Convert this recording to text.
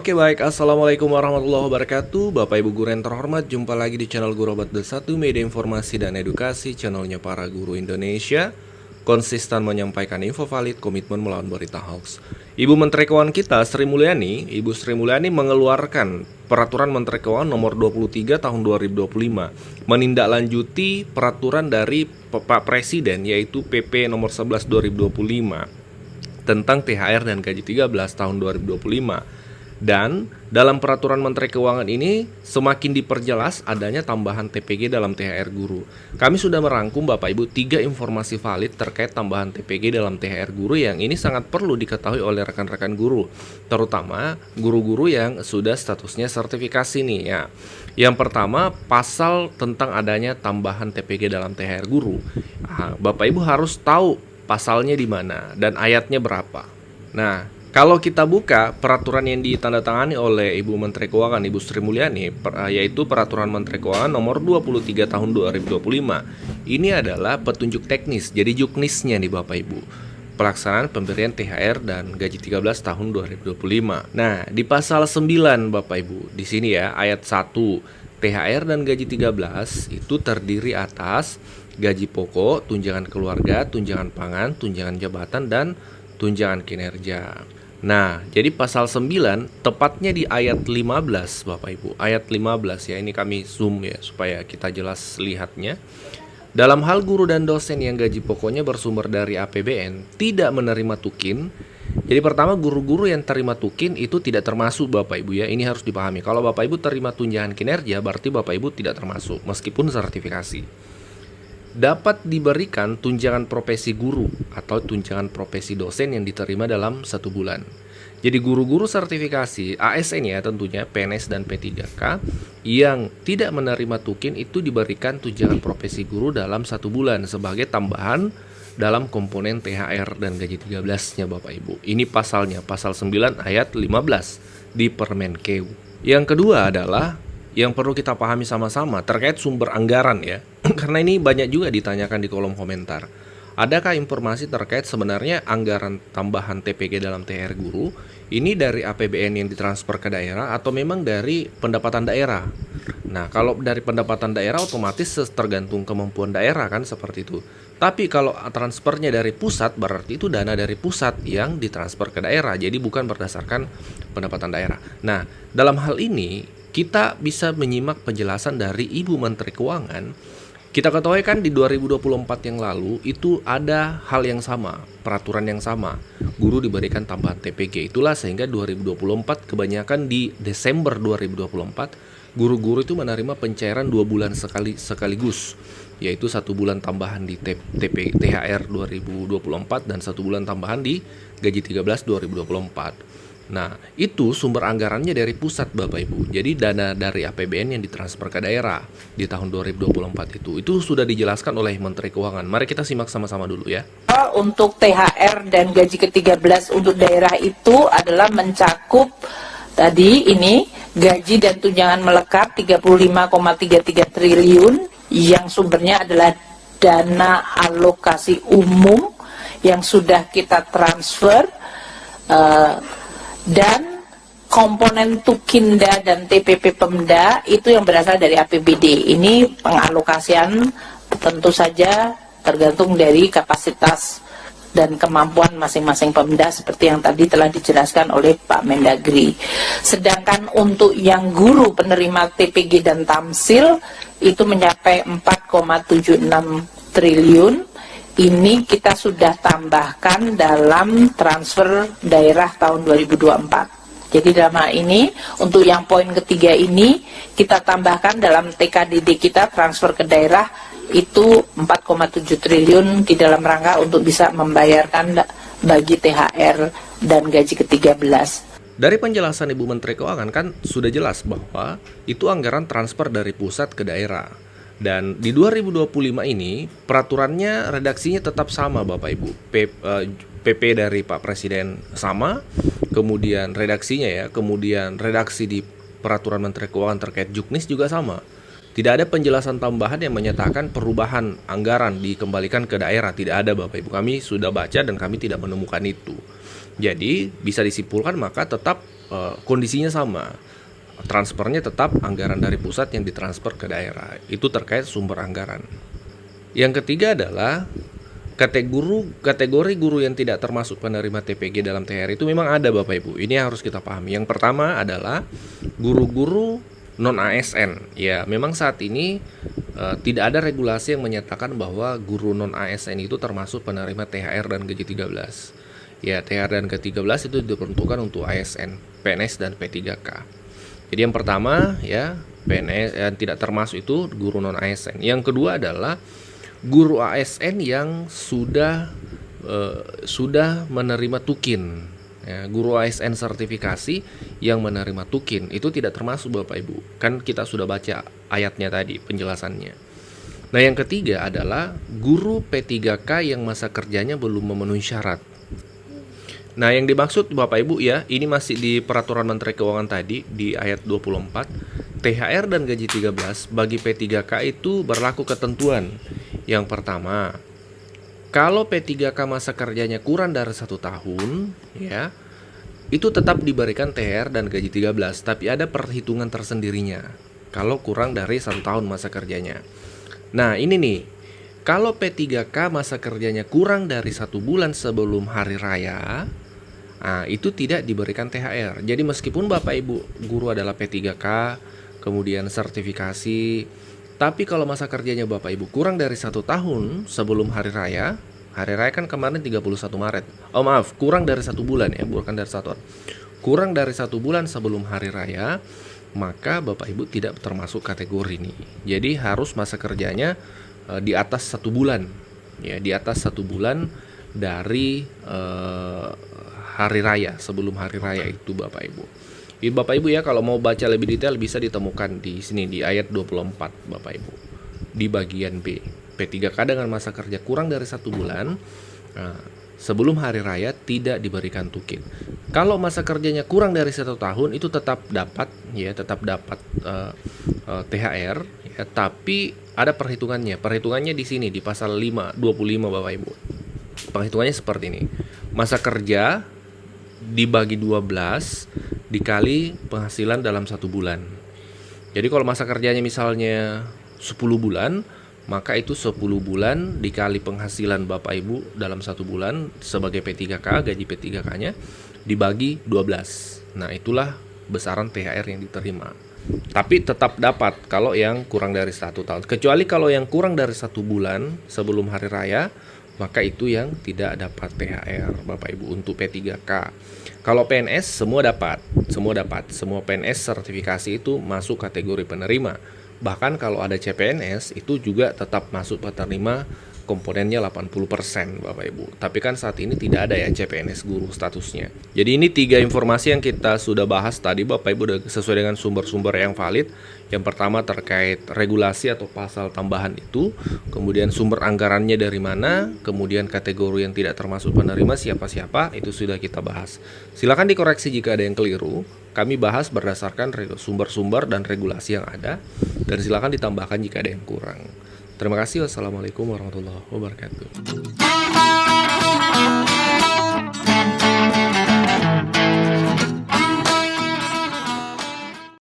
Oke baik, Assalamualaikum warahmatullahi wabarakatuh. Bapak Ibu guru yang terhormat, jumpa lagi di channel Guru Obat D1, media informasi dan edukasi, channelnya para guru Indonesia. Konsisten menyampaikan info valid, komitmen melawan berita hoax. Ibu Menteri Keuangan kita, Ibu Sri Mulyani mengeluarkan Peraturan Menteri Keuangan nomor 23 tahun 2025, menindaklanjuti peraturan dari Pak Presiden, yaitu PP nomor 11 2025 tentang THR dan gaji 13 tahun 2025. Dan dalam peraturan Menteri Keuangan ini semakin diperjelas adanya tambahan TPG dalam THR guru. Kami sudah merangkum Bapak Ibu 3 informasi valid terkait tambahan TPG dalam THR guru yang ini sangat perlu diketahui oleh rekan-rekan guru, terutama guru-guru yang sudah statusnya sertifikasi nih ya. Yang pertama, pasal tentang adanya tambahan TPG dalam THR guru. Bapak Ibu harus tahu pasalnya di mana dan ayatnya berapa. Nah, kalau kita buka peraturan yang ditandatangani oleh Ibu Menteri Keuangan, Ibu Sri Mulyani, yaitu Peraturan Menteri Keuangan nomor 23 tahun 2025. Ini adalah petunjuk teknis, jadi juknisnya nih Bapak Ibu. Pelaksanaan pemberian THR dan gaji 13 tahun 2025. Nah, di pasal 9 Bapak Ibu, di sini ya, ayat 1, THR dan gaji 13 itu terdiri atas gaji pokok, tunjangan keluarga, tunjangan pangan, tunjangan jabatan, dan tunjangan kinerja. Nah, jadi pasal 9 tepatnya di ayat 15 Bapak Ibu. Ayat 15 ya, ini kami zoom ya supaya kita jelas lihatnya. Dalam hal guru dan dosen yang gaji pokoknya bersumber dari APBN tidak menerima tukin. Jadi pertama, guru-guru yang terima tukin itu tidak termasuk Bapak Ibu ya. Ini harus dipahami. Kalau Bapak Ibu terima tunjangan kinerja berarti Bapak Ibu tidak termasuk meskipun sertifikasi. Dapat diberikan tunjangan profesi guru atau tunjangan profesi dosen yang diterima dalam 1 bulan. Jadi guru-guru sertifikasi ASN ya tentunya PNS dan P3K yang tidak menerima tukin itu diberikan tunjangan profesi guru dalam 1 bulan sebagai tambahan dalam komponen THR dan gaji 13-nya Bapak Ibu. Ini pasalnya, pasal 9 ayat 15 di Permenkeu. Yang kedua adalah yang perlu kita pahami sama-sama terkait sumber anggaran ya. Karena ini banyak juga ditanyakan di kolom komentar. Adakah informasi terkait sebenarnya anggaran tambahan TPG dalam THR guru ini dari APBN yang ditransfer ke daerah atau memang dari pendapatan daerah? Nah, kalau dari pendapatan daerah otomatis tergantung kemampuan daerah kan seperti itu. Tapi kalau transfernya dari pusat berarti itu dana dari pusat yang ditransfer ke daerah. Jadi bukan berdasarkan pendapatan daerah. Nah, dalam hal ini kita bisa menyimak penjelasan dari Ibu Menteri Keuangan. Kita ketahui kan di 2024 yang lalu itu ada hal yang sama, peraturan yang sama. Guru diberikan tambahan TPG. Itulah sehingga 2024 kebanyakan di Desember 2024 guru-guru itu menerima pencairan 2 bulan sekaligus, yaitu 1 bulan tambahan di THR 2024 dan 1 bulan tambahan di gaji 13 2024. Nah, itu sumber anggarannya dari pusat Bapak Ibu. Jadi dana dari APBN yang ditransfer ke daerah di tahun 2024 itu sudah dijelaskan oleh Menteri Keuangan. Mari kita simak sama-sama dulu ya. Untuk THR dan gaji ke-13 untuk daerah itu adalah mencakup tadi ini gaji dan tunjangan melekat 35,33 triliun yang sumbernya adalah dana alokasi umum yang sudah kita transfer, dan komponen Tukinda dan TPP Pemda itu yang berasal dari APBD. Ini pengalokasian tentu saja tergantung dari kapasitas dan kemampuan masing-masing Pemda seperti yang tadi telah dijelaskan oleh Pak Mendagri. Sedangkan untuk yang guru penerima TPG dan Tamsil itu mencapai 4,76 triliun. Ini kita sudah tambahkan dalam transfer daerah tahun 2024. Jadi dalam hal ini, untuk yang poin ketiga ini, kita tambahkan dalam TKDD kita transfer ke daerah itu 4,7 triliun di dalam rangka untuk bisa membayarkan bagi THR dan gaji ke-13. Dari penjelasan Ibu Menteri Keuangan kan sudah jelas bahwa itu anggaran transfer dari pusat ke daerah. Dan di 2025 ini peraturannya redaksinya tetap sama Bapak Ibu. PP dari Pak Presiden sama, kemudian redaksinya ya, kemudian redaksi di Peraturan Menteri Keuangan terkait juknis juga sama. Tidak ada penjelasan tambahan yang menyatakan perubahan anggaran dikembalikan ke daerah, tidak ada Bapak Ibu. Kami sudah baca dan kami tidak menemukan itu. Jadi bisa disimpulkan maka tetap kondisinya sama. Transfernya tetap anggaran dari pusat yang ditransfer ke daerah. Itu terkait sumber anggaran. Yang ketiga adalah kategori guru yang tidak termasuk penerima TPG dalam THR itu memang ada Bapak Ibu. Ini yang harus kita pahami. Yang pertama adalah guru-guru non ASN. Ya, memang saat ini tidak ada regulasi yang menyatakan bahwa guru non ASN itu termasuk penerima THR dan gaji 13. Ya, THR dan gaji 13 itu diperuntukkan untuk ASN, PNS dan P3K. Jadi yang pertama ya, PNS yang tidak termasuk itu guru non ASN. Yang kedua adalah guru ASN yang sudah menerima tukin. Ya, guru ASN sertifikasi yang menerima tukin itu tidak termasuk Bapak Ibu. Kan kita sudah baca ayatnya tadi penjelasannya. Nah, yang ketiga adalah guru P3K yang masa kerjanya belum memenuhi syarat. Nah, yang dimaksud Bapak Ibu ya, ini masih di Peraturan Menteri Keuangan tadi di ayat 24. THR dan gaji 13 bagi P3K itu berlaku ketentuan. Yang pertama, kalau P3K masa kerjanya kurang dari 1 tahun, ya, itu tetap diberikan THR dan gaji 13, tapi ada perhitungan tersendirinya kalau kurang dari 1 tahun masa kerjanya. Nah, ini nih, kalau P3K masa kerjanya kurang dari 1 bulan sebelum hari raya, itu tidak diberikan THR. Jadi meskipun Bapak Ibu guru adalah P3K, kemudian sertifikasi, tapi kalau masa kerjanya Bapak Ibu kurang dari 1 tahun sebelum hari raya kan kemarin 31 Maret. Oh maaf, kurang dari 1 bulan ya, bukan dari 1 tahun. Kurang dari 1 bulan sebelum hari raya, maka Bapak Ibu tidak termasuk kategori ini. Jadi harus masa kerjanya di atas 1 bulan. Ya, di atas 1 bulan dari hari raya, sebelum hari raya itu Bapak Ibu. Jadi Bapak Ibu ya, kalau mau baca lebih detail bisa ditemukan di sini di ayat 24 Bapak Ibu. Di bagian B. P3K dengan masa kerja kurang dari 1 bulan sebelum hari raya tidak diberikan tukin. Kalau masa kerjanya kurang dari 1 tahun itu tetap dapat THR ya, tapi ada perhitungannya. Perhitungannya di sini di pasal 25 Bapak Ibu. Perhitungannya seperti ini. Masa kerja dibagi 12 dikali penghasilan dalam 1 bulan. Jadi kalau masa kerjanya misalnya 10 bulan, maka itu 10 bulan dikali penghasilan Bapak Ibu dalam 1 bulan sebagai P3K, gaji P3K-nya dibagi 12. Nah, itulah besaran THR yang diterima. Tapi tetap dapat kalau yang kurang dari 1 tahun. Kecuali kalau yang kurang dari 1 bulan sebelum hari raya, maka itu yang tidak dapat THR Bapak Ibu untuk P3K. Kalau PNS semua dapat. Semua PNS sertifikasi itu masuk kategori penerima. Bahkan kalau ada CPNS itu juga tetap masuk penerima, komponennya 80% Bapak Ibu. Tapi kan saat ini tidak ada ya CPNS guru statusnya. Jadi ini 3 informasi yang kita sudah bahas tadi Bapak Ibu sesuai dengan sumber-sumber yang valid. Yang pertama terkait regulasi atau pasal tambahan itu, kemudian sumber anggarannya dari mana, kemudian kategori yang tidak termasuk penerima siapa-siapa, itu sudah kita bahas. Silakan dikoreksi jika ada yang keliru. Kami bahas berdasarkan sumber-sumber dan regulasi yang ada, dan silakan ditambahkan jika ada yang kurang. Terima kasih. Wassalamualaikum warahmatullahi wabarakatuh.